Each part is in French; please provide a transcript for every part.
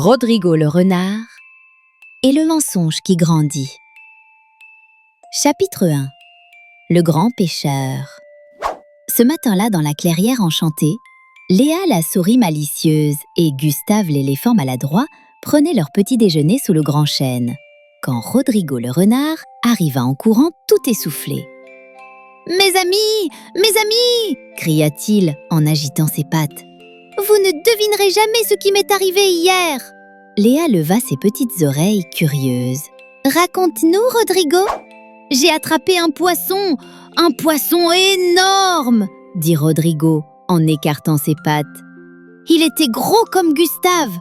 Rodrigo le renard et le mensonge qui grandit. Chapitre 1. Le grand pêcheur. Ce matin-là, dans la clairière enchantée, Léa la souris malicieuse et Gustave l'éléphant maladroit prenaient leur petit déjeuner sous le grand chêne, quand Rodrigo le renard arriva en courant tout essoufflé. « Mes amis !» cria-t-il en agitant ses pattes. « Vous ne devinerez jamais ce qui m'est arrivé hier !» Léa leva ses petites oreilles curieuses. « Raconte-nous, Rodrigo !»« J'ai attrapé un poisson énorme !» dit Rodrigo en écartant ses pattes. « Il était gros comme Gustave !»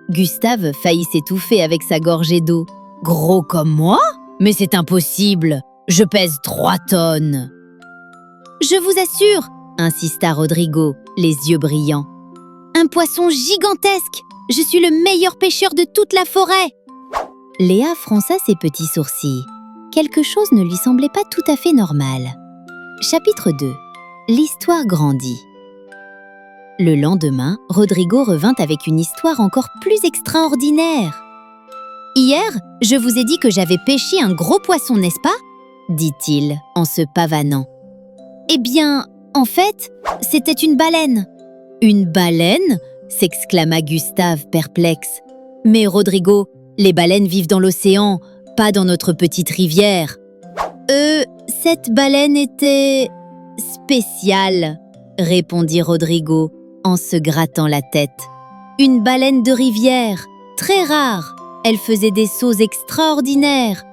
Gustave faillit s'étouffer avec sa gorgée d'eau. « Gros comme moi ? Mais c'est impossible ! Je pèse 3 tonnes !»« Je vous assure !» insista Rodrigo, les yeux brillants. « Un poisson gigantesque ! Je suis le meilleur pêcheur de toute la forêt !» Léa fronça ses petits sourcils. Quelque chose ne lui semblait pas tout à fait normal. Chapitre 2. L'histoire grandit. Le lendemain, Rodrigo revint avec une histoire encore plus extraordinaire. « Hier, je vous ai dit que j'avais pêché un gros poisson, n'est-ce pas ?» dit-il en se pavanant. « Eh bien, en fait, c'était une baleine. »« Une baleine ?» s'exclama Gustave perplexe. « Mais Rodrigo, les baleines vivent dans l'océan, pas dans notre petite rivière. »« Cette baleine était spéciale, » répondit Rodrigo en se grattant la tête. « Une baleine de rivière, très rare. Elle faisait des sauts extraordinaires. »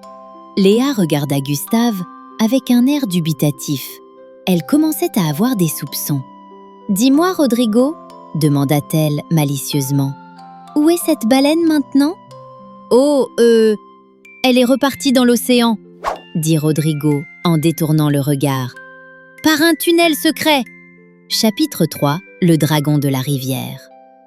Léa regarda Gustave avec un air dubitatif. Elle commençait à avoir des soupçons. « Dis-moi, Rodrigo, » demanda-t-elle malicieusement. « Où est cette baleine maintenant ?»« Oh, elle est repartie dans l'océan, » dit Rodrigo en détournant le regard. « Par un tunnel secret !» Chapitre 3. Le dragon de la rivière.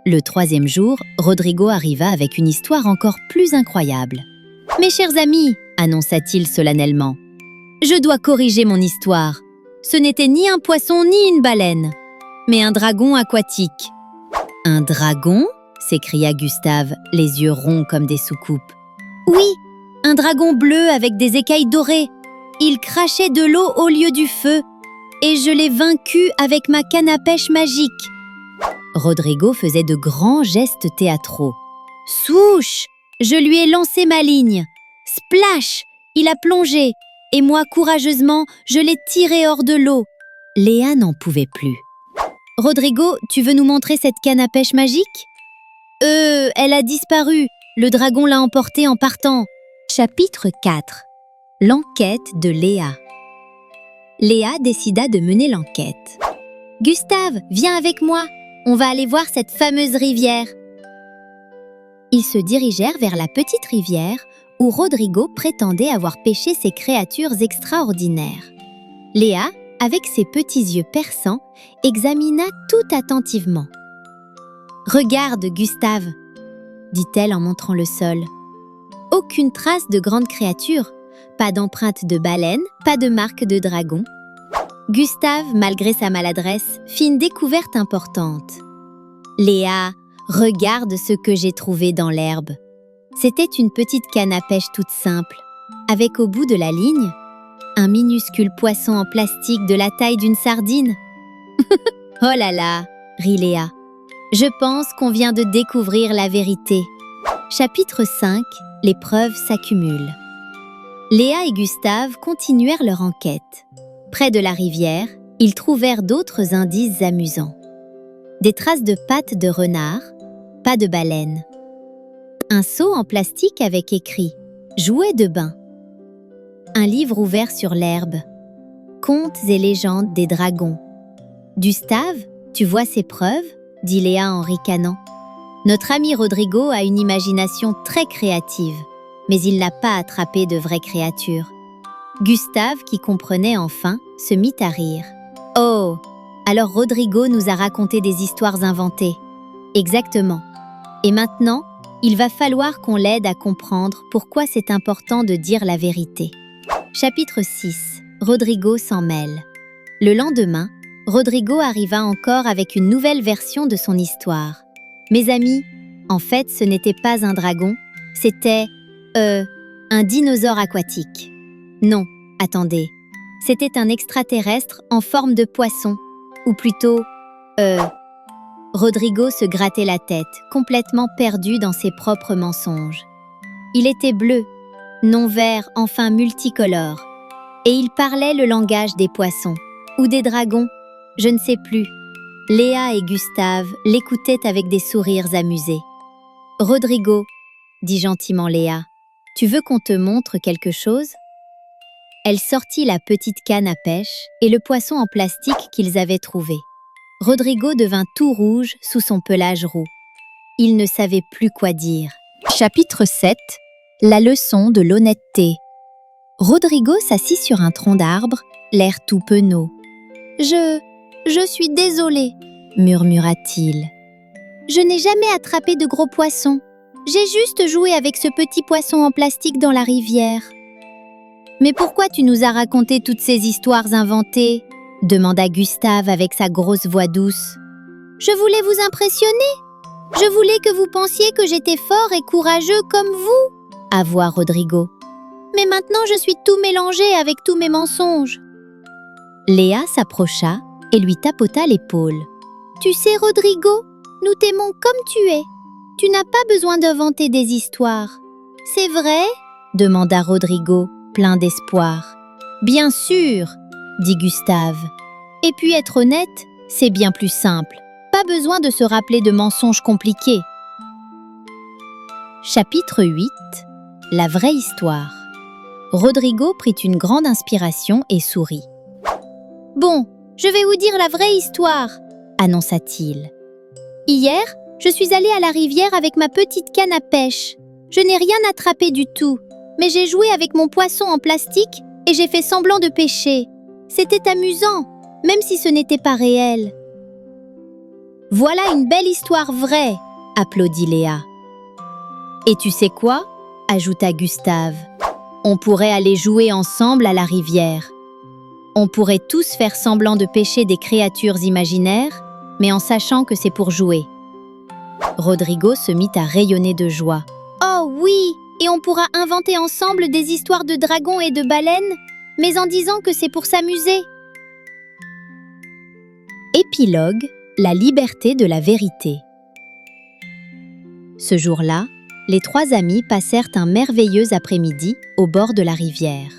Le 3e jour, Rodrigo arriva avec une histoire encore plus incroyable. « Mes chers amis, » annonça-t-il solennellement, « je dois corriger mon histoire. Ce n'était ni un poisson ni une baleine, mais un dragon aquatique. » « Un dragon ?» s'écria Gustave, les yeux ronds comme des soucoupes. « Oui, un dragon bleu avec des écailles dorées. Il crachait de l'eau au lieu du feu, et je l'ai vaincu avec ma canne à pêche magique. » Rodrigo faisait de grands gestes théâtraux. « Souche ! Je lui ai lancé ma ligne. Splash ! Il a plongé, et moi, courageusement, je l'ai tiré hors de l'eau. » Léa n'en pouvait plus. « Rodrigo, tu veux nous montrer cette canne à pêche magique ?»« Elle a disparu. Le dragon l'a emportée en partant. » Chapitre 4. L'enquête de Léa. Léa décida de mener l'enquête. « Gustave, viens avec moi. On va aller voir cette fameuse rivière. » Ils se dirigèrent vers la petite rivière où Rodrigo prétendait avoir pêché ces créatures extraordinaires. Léa, avec ses petits yeux perçants, examina tout attentivement. « Regarde, Gustave, » dit-elle en montrant le sol. « Aucune trace de grande créature, pas d'empreinte de baleine, pas de marque de dragon. » Gustave, malgré sa maladresse, fit une découverte importante. « Léa, regarde ce que j'ai trouvé dans l'herbe. » C'était une petite canne à pêche toute simple, avec au bout de la ligne, un minuscule poisson en plastique de la taille d'une sardine. « Oh là là !» rit Léa. « Je pense qu'on vient de découvrir la vérité. » Chapitre 5. Les preuves s'accumulent. Léa et Gustave continuèrent leur enquête. Près de la rivière, ils trouvèrent d'autres indices amusants. Des traces de pattes de renard, pas de baleine. Un seau en plastique avec écrit « Jouet de bain ». Un livre ouvert sur l'herbe. Contes et légendes des dragons. « Gustave, tu vois ces preuves ?» dit Léa en ricanant. « Notre ami Rodrigo a une imagination très créative, mais il n'a pas attrapé de vraies créatures. » Gustave, qui comprenait enfin, se mit à rire. « Oh, alors Rodrigo nous a raconté des histoires inventées. » « Exactement. Et maintenant, il va falloir qu'on l'aide à comprendre pourquoi c'est important de dire la vérité. » Chapitre 6. Rodrigo s'en mêle. Le lendemain, Rodrigo arriva encore avec une nouvelle version de son histoire. « Mes amis, En fait, ce n'était pas un dragon, c'était, un dinosaure aquatique. Non, attendez, c'était un extraterrestre en forme de poisson, ou plutôt, Rodrigo se grattait la tête, complètement perdu dans ses propres mensonges. Il était bleu, non vert, enfin multicolore, et il parlait le langage des poissons, ou des dragons, je ne sais plus. Léa et Gustave l'écoutaient avec des sourires amusés. « Rodrigo, » dit gentiment Léa, « tu veux qu'on te montre quelque chose ?» Elle sortit la petite canne à pêche et le poisson en plastique qu'ils avaient trouvé. Rodrigo devint tout rouge sous son pelage roux. Il ne savait plus quoi dire. Chapitre 7. La leçon de l'honnêteté. Rodrigo s'assit sur un tronc d'arbre, l'air tout penaud. « Je suis désolé, » murmura-t-il. « Je n'ai jamais attrapé de gros poissons. J'ai juste joué avec ce petit poisson en plastique dans la rivière. »« Mais pourquoi tu nous as raconté toutes ces histoires inventées ?» demanda Gustave avec sa grosse voix douce. « Je voulais vous impressionner. Je voulais que vous pensiez que j'étais fort et courageux comme vous, » avoua Rodrigo. « Mais maintenant je suis tout mélangé avec tous mes mensonges. » Léa s'approcha et lui tapota l'épaule. « Tu sais, Rodrigo, nous t'aimons comme tu es. Tu n'as pas besoin d'inventer des histoires. C'est vrai ?» demanda Rodrigo, plein d'espoir. « Bien sûr !» dit Gustave. « Et puis être honnête, c'est bien plus simple. Pas besoin de se rappeler de mensonges compliqués. » Chapitre 8. La vraie histoire. Rodrigo prit une grande inspiration et sourit. « Bon, je vais vous dire la vraie histoire, » annonça-t-il. « Hier, je suis allé à la rivière avec ma petite canne à pêche. Je n'ai rien attrapé du tout, mais j'ai joué avec mon poisson en plastique et j'ai fait semblant de pêcher. C'était amusant, même si ce n'était pas réel. »« Voilà une belle histoire vraie, » applaudit Léa. « Et tu sais quoi ?» ajouta Gustave. « On pourrait aller jouer ensemble à la rivière. On pourrait tous faire semblant de pêcher des créatures imaginaires, mais en sachant que c'est pour jouer. » Rodrigo se mit à rayonner de joie. « Oh oui, et on pourra inventer ensemble des histoires de dragons et de baleines, mais en disant que c'est pour s'amuser. » Épilogue, la liberté de la vérité. Ce jour-là, les trois amis passèrent un merveilleux après-midi au bord de la rivière.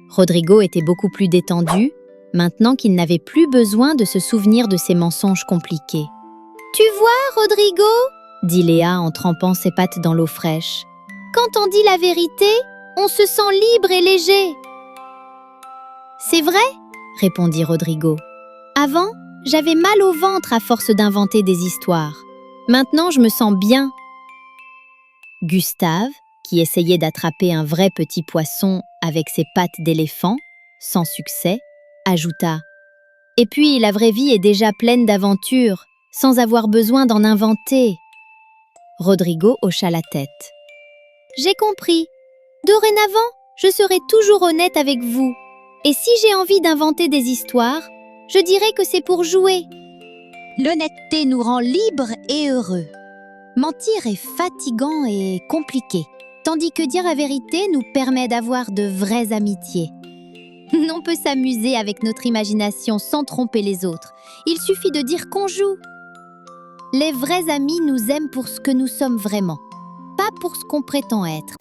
Rodrigo était beaucoup plus détendu, maintenant qu'il n'avait plus besoin de se souvenir de ses mensonges compliqués. « Tu vois, Rodrigo ?» dit Léa en trempant ses pattes dans l'eau fraîche. « Quand on dit la vérité, on se sent libre et léger. »« C'est vrai ?» répondit Rodrigo. « Avant, j'avais mal au ventre à force d'inventer des histoires. Maintenant, je me sens bien. » Gustave, qui essayait d'attraper un vrai petit poisson avec ses pattes d'éléphant, sans succès, ajouta « Et puis, la vraie vie est déjà pleine d'aventures, sans avoir besoin d'en inventer. » Rodrigo hocha la tête. « J'ai compris. Dorénavant, je serai toujours honnête avec vous. Et si j'ai envie d'inventer des histoires, je dirai que c'est pour jouer. » L'honnêteté nous rend libres et heureux. Mentir est fatigant et compliqué, tandis que dire la vérité nous permet d'avoir de vraies amitiés. On peut s'amuser avec notre imagination sans tromper les autres. Il suffit de dire qu'on joue. Les vrais amis nous aiment pour ce que nous sommes vraiment, pas pour ce qu'on prétend être.